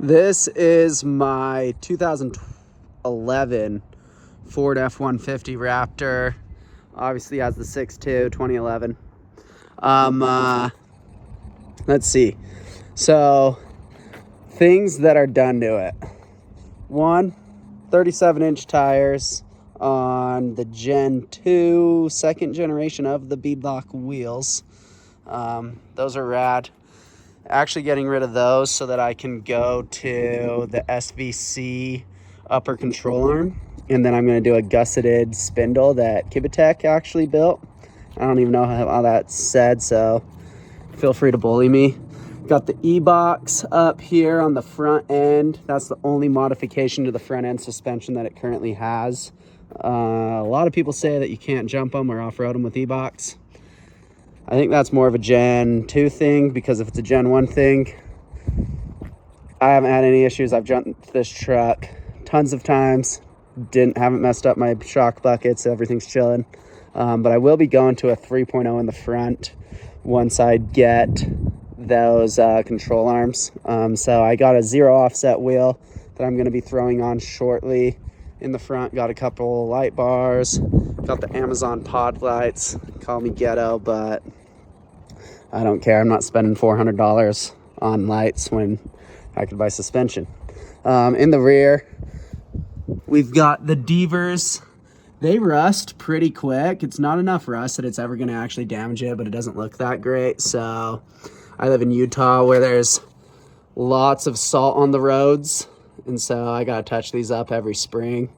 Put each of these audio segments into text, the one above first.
This is my 2011 Ford F-150 Raptor. Obviously has the 6.2 2011. Let's see. So things that are done to it. One, 37-inch tires on the Gen 2 second generation of the Eibach wheels. Those are rad. Actually getting rid of those so that I can go to the SVC upper control arm, and then I'm going to do a gusseted spindle that Kibbetech actually built. I don't even know how that's said, so feel free to bully me. Got the Eibach up here on the front end. That's the only modification to the front end suspension that it currently has. A lot of people say that you can't jump them or off-road them with Eibach. I think that's more of a Gen 2 thing, because if it's a Gen 1 thing, I haven't had any issues. I've jumped this truck tons of times. Haven't messed up my shock buckets. Everything's chilling. But I will be going to a 3.0 in the front once I get those control arms. So I got a 0 offset wheel that I'm going to be throwing on shortly in the front. Got a couple light bars. Got the Amazon pod lights. Call me ghetto, but I don't care. I'm not spending $400 on lights when I could buy suspension. In the rear, we've got the deavers. They rust pretty quick. It's not enough rust that it's ever going to actually damage it, but it doesn't look that great. So I live in Utah where there's lots of salt on the roads, and so I got to touch these up every spring.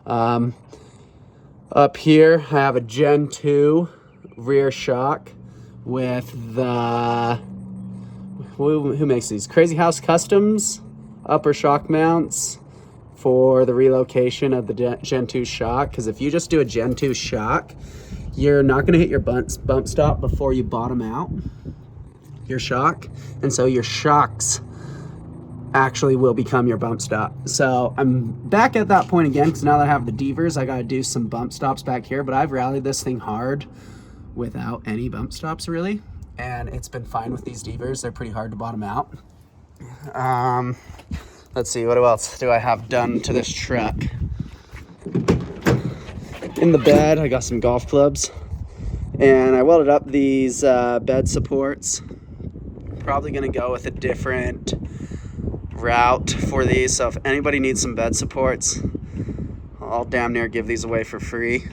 Up here, I have a Gen 2 rear shock with the, who makes these? Crazy House Customs upper shock mounts for the relocation of the Gen 2 shock. Because if you just do a Gen 2 shock, you're not going to hit your bump stop before you bottom out your shock. And so your shocks actually will become your bump stop. So I'm back at that point again, because now that I have the deavers, I got to do some bump stops back here. But I've rallied this thing hard without any bump stops really, and it's been fine with these deavers. They're pretty hard to bottom out. Let's see, what else do I have done to this truck? In the bed, I got some golf clubs, and I welded up these bed supports. Probably gonna go with a different route for these, so if anybody needs some bed supports, I'll damn near give these away for free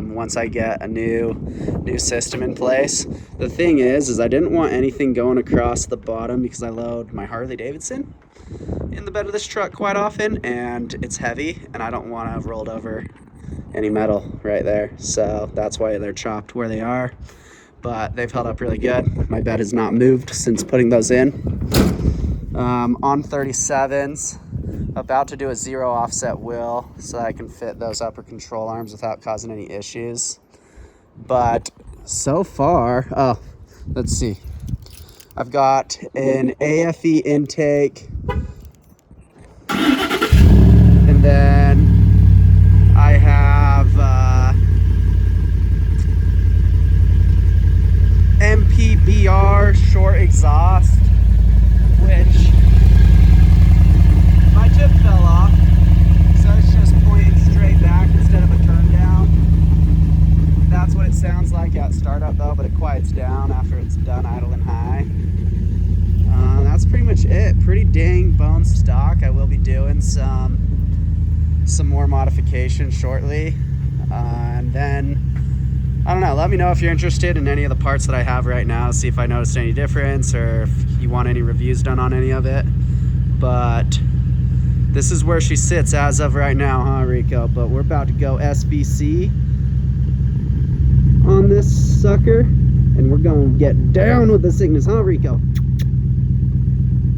once I get a new system in place. The thing is I didn't want anything going across the bottom, because I load my Harley Davidson in the bed of this truck quite often, and it's heavy, and I don't want to have rolled over any metal right there. So that's why they're chopped where they are, but they've held up really good. My bed has not moved since putting those in. On 37s, about to do a 0 offset wheel so that I can fit those upper control arms without causing any issues. But so far, let's see, I've got an AFE intake, and then I have MPBR short exhaust, which my tip fell off, so it's just pointing straight back instead of a turndown. That's what it sounds like at startup though, but it quiets down after it's done idling high. That's pretty much it. Pretty dang bone stock. I will be doing some more modifications shortly, and then I don't know, let me know if you're interested in any of the parts that I have right now, see if I noticed any difference, or if you want any reviews done on any of it. But this is where she sits as of right now, huh, Rico? But we're about to go SVC on this sucker, and we're gonna get down with the sickness, huh, Rico?